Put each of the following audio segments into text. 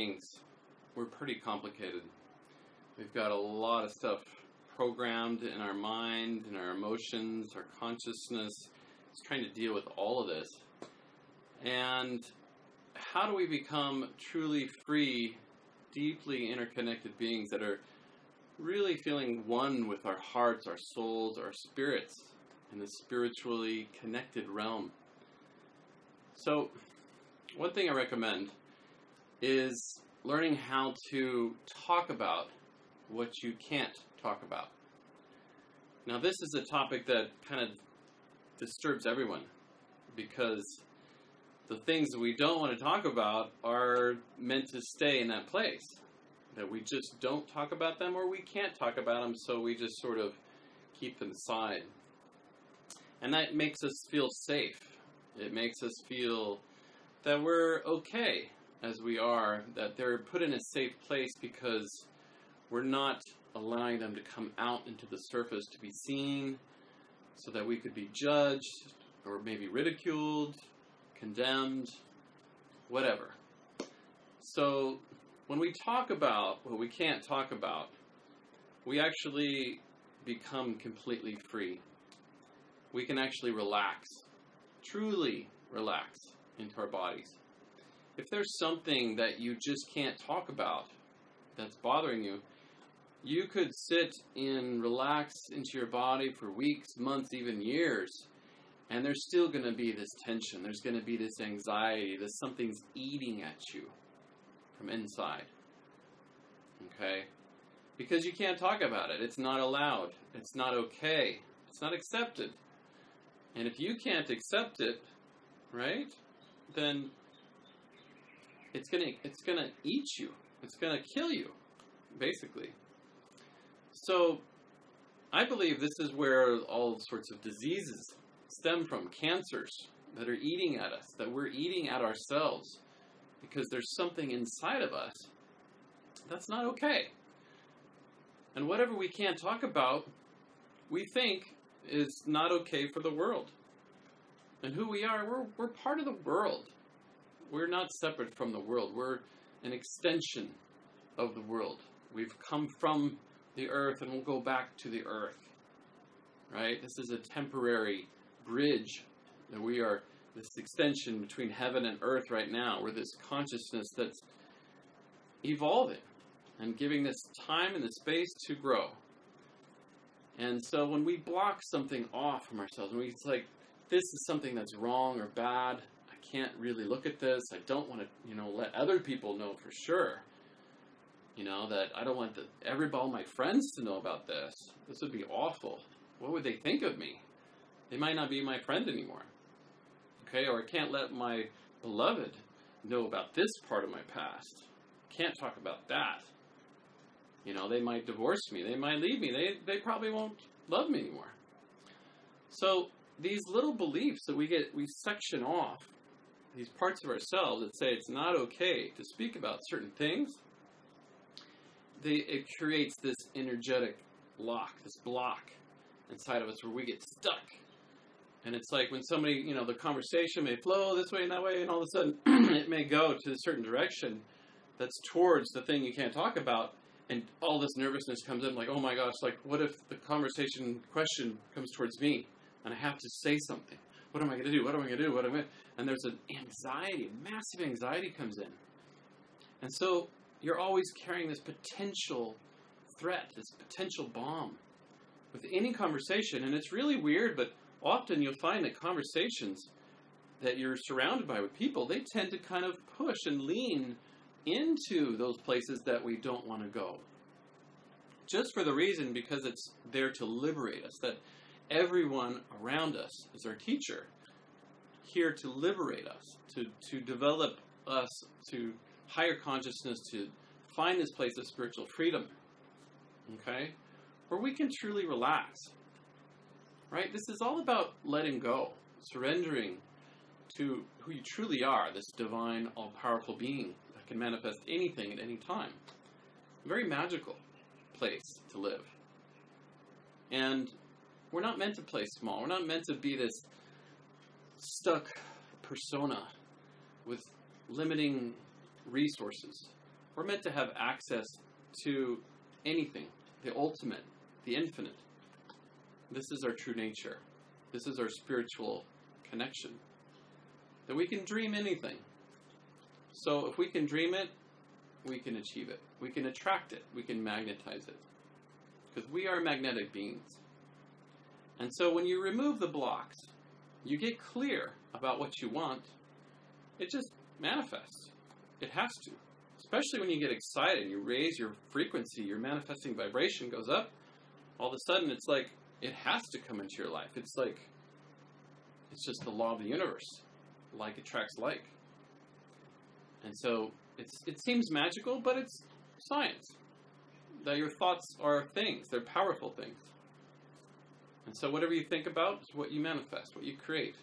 beings, we're pretty complicated. We've got a lot of stuff programmed in our mind, in our emotions, our consciousness. It's trying to deal with all of this. And how do we become truly free, deeply interconnected beings that are really feeling one with our hearts, our souls, our spirits in the spiritually connected realm? So, one thing I recommend is learning how to talk about what you can't talk about. Now, this is a topic that kind of disturbs everyone because the things that we don't want to talk about are meant to stay in that place. That we just don't talk about them, or we can't talk about them, so we just sort of keep them aside. And that makes us feel safe. It makes us feel that we're okay as we are, that they're put in a safe place because we're not allowing them to come out into the surface to be seen so that we could be judged or maybe ridiculed, condemned, whatever. So when we talk about what we can't talk about, we actually become completely free. We can actually relax, truly relax into our bodies. If there's something that you just can't talk about that's bothering you, you could sit and relax into your body for weeks, months, even years, and there's still going to be this tension. There's going to be this anxiety. There's something's eating at you from inside. Okay? Because you can't talk about it. It's not allowed. It's not okay. It's not accepted. And if you can't accept it, right, then it's gonna eat you. It's gonna kill you, basically. So I believe this is where all sorts of diseases stem from, cancers that are eating at us, that we're eating at ourselves, because there's something inside of us that's not okay. And whatever we can't talk about, we think is not okay for the world. And who we are, we're part of the world. We're not separate from the world. We're an extension of the world. We've come from the earth and we'll go back to the earth. Right? This is a temporary bridge. That we are this extension between heaven and earth right now. We're this consciousness that's evolving and giving this time and the space to grow. And so when we block something off from ourselves, and it's like, this is something that's wrong or bad, I can't really look at this, I don't want to, let other people know for sure, that I don't want all my friends to know about this. This would be awful. What would they think of me? They might not be my friend anymore. Okay, or I can't let my beloved know about this part of my past. Can't talk about that. They might divorce me. They might leave me. They probably won't love me anymore. So these little beliefs that we section off, these parts of ourselves that say it's not okay to speak about certain things, it creates this energetic lock, this block inside of us where we get stuck. And it's like when somebody, the conversation may flow this way and that way, and all of a sudden it may go to a certain direction that's towards the thing you can't talk about. And all this nervousness comes in, like, oh my gosh, like, what if the conversation question comes towards me, and I have to say something? What am I going to do? What am I going to do? And there's an anxiety, massive anxiety comes in. And so you're always carrying this potential threat, this potential bomb with any conversation. And it's really weird, but often you'll find that conversations that you're surrounded by with people, they tend to kind of push and lean into those places that we don't want to go. Just for the reason, because it's there to liberate us, that everyone around us is our teacher, here to liberate us, to develop us to higher consciousness, to find this place of spiritual freedom, okay, where we can truly relax, right? This is all about letting go, surrendering to who you truly are, this divine, all-powerful being that can manifest anything at any time. A very magical place to live. And we're not meant to play small. We're not meant to be this stuck persona with limiting resources. We're meant to have access to anything, the ultimate, the infinite. This is our true nature. This is our spiritual connection. That we can dream anything. So if we can dream it, we can achieve it. We can attract it. We can magnetize it. Because we are magnetic beings. And so when you remove the blocks, you get clear about what you want, it just manifests. It has to. Especially when you get excited and you raise your frequency, your manifesting vibration goes up, all of a sudden it's like, it has to come into your life. It's like, it's just the law of the universe. Like attracts like. And so it seems magical, but it's science. That your thoughts are things. They're powerful things. And so whatever you think about is what you manifest, what you create.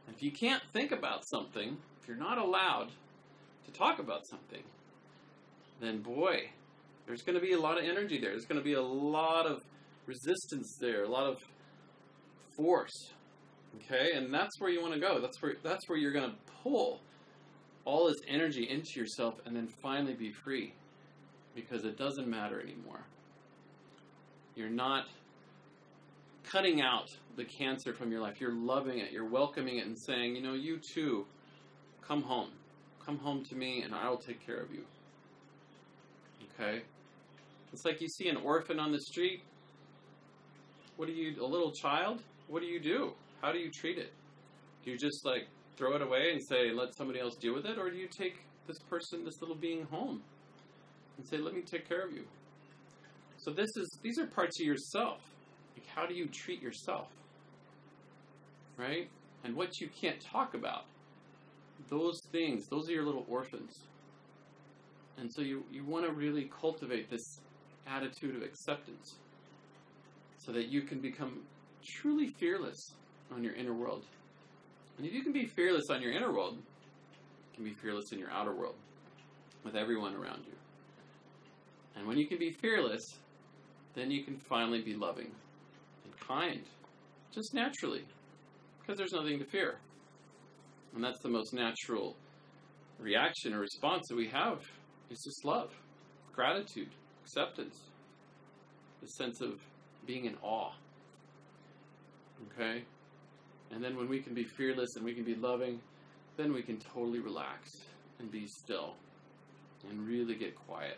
And if you can't think about something, if you're not allowed to talk about something, then boy, there's going to be a lot of energy there. There's going to be a lot of resistance there, a lot of force. Okay? And that's where you want to go. That's where you're going to pull all this energy into yourself and then finally be free. Because it doesn't matter anymore. You're not cutting out the cancer from your life. You're loving it. You're welcoming it and saying, you know, you too, come home. Come home to me and I'll take care of you. Okay? It's like you see an orphan on the street. A little child? What do? How do you treat it? Do you just like throw it away and say, let somebody else deal with it? Or do you take this person, this little being home and say, let me take care of you? So these are parts of yourself. Like, how do you treat yourself? Right? And what you can't talk about. Those things, those are your little orphans. And so you want to really cultivate this attitude of acceptance so that you can become truly fearless on your inner world. And if you can be fearless on your inner world, you can be fearless in your outer world with everyone around you. And when you can be fearless, then you can finally be loving and kind, just naturally, because there's nothing to fear. And that's the most natural reaction or response that we have, is just love, gratitude, acceptance, the sense of being in awe. Okay? And then when we can be fearless and we can be loving, then we can totally relax and be still and really get quiet.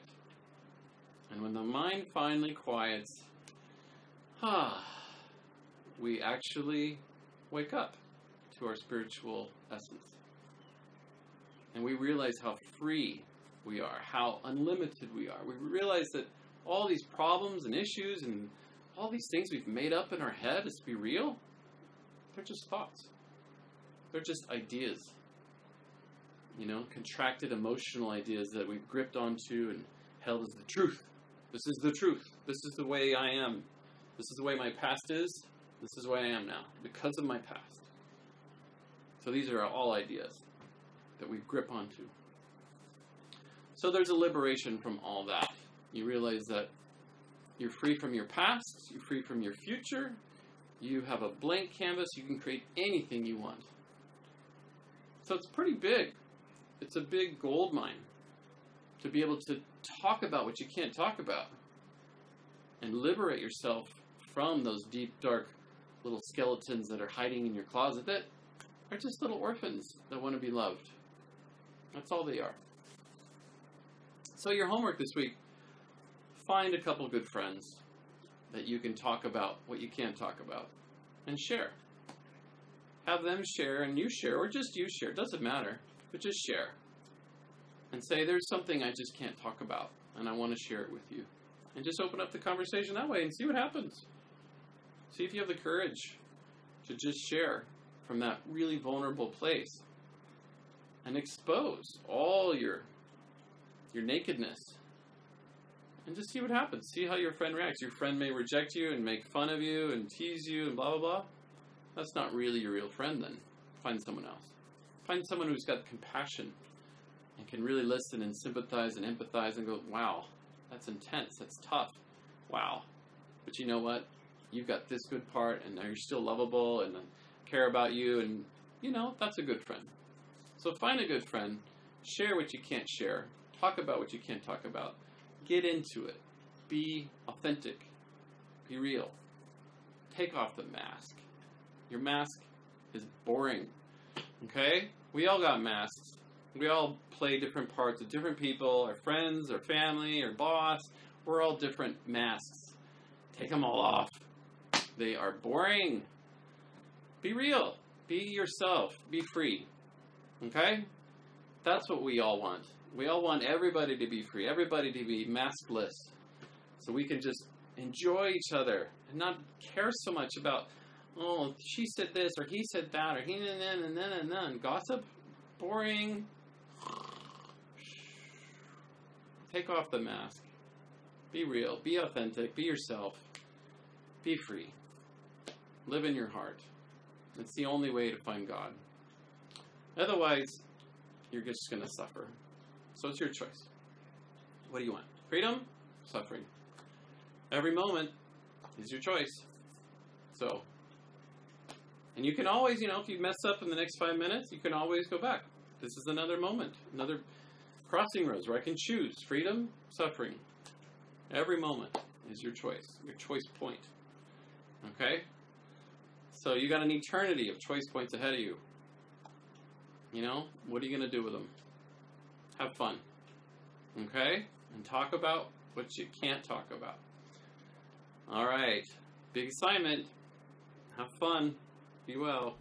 And when the mind finally quiets, we actually wake up to our spiritual essence. And we realize how free we are, how unlimited we are. We realize that all these problems and issues and all these things we've made up in our head as to be real, they're just thoughts. They're just ideas. You know, contracted emotional ideas that we've gripped onto and held as the truth. This is the truth. This is the way I am. This is the way my past is. This is the way I am now, because of my past. So these are all ideas that we grip onto. So there's a liberation from all that. You realize that you're free from your past, you're free from your future, you have a blank canvas, you can create anything you want. So it's pretty big. It's a big gold mine to be able to talk about what you can't talk about and liberate yourself from those deep, dark little skeletons that are hiding in your closet that are just little orphans that want to be loved. That's all they are. So your homework this week, find a couple good friends that you can talk about what you can't talk about and share. Have them share and you share, or just you share. It doesn't matter, but just share. And say, there's something I just can't talk about, and I want to share it with you. And just open up the conversation that way and see what happens. See if you have the courage to just share from that really vulnerable place and expose all your nakedness. And just see what happens. See how your friend reacts. Your friend may reject you and make fun of you and tease you and blah, blah, blah. That's not really your real friend then. Find someone else. Find someone who's got compassion and can really listen and sympathize and empathize and go, wow, that's intense. That's tough. Wow. But you know what? You've got this good part and you're still lovable and care about you, and, you know, that's a good friend. So find a good friend. Share what you can't share. Talk about what you can't talk about. Get into it. Be authentic. Be real. Take off the mask. Your mask is boring. Okay? We all got masks. We all play different parts of different people, our friends, our family, our boss. We're all different masks. Take them all off. They are boring. Be real. Be yourself. Be free. Okay? That's what we all want. We all want everybody to be free, everybody to be maskless, so we can just enjoy each other and not care so much about, oh, she said this, or he said that, or he and then. Gossip? Boring. Take off the mask. Be real. Be authentic. Be yourself. Be free. Live in your heart. It's the only way to find God. Otherwise, you're just going to suffer. So it's your choice. What do you want? Freedom? Suffering. Every moment is your choice. So, and you can always, if you mess up in the next 5 minutes, you can always go back. This is another moment, another crossing roads where I can choose freedom, suffering. Every moment is your choice point. Okay? So you got an eternity of choice points ahead of you. What are you going to do with them? Have fun. Okay? And talk about what you can't talk about. All right. Big assignment. Have fun. Be well.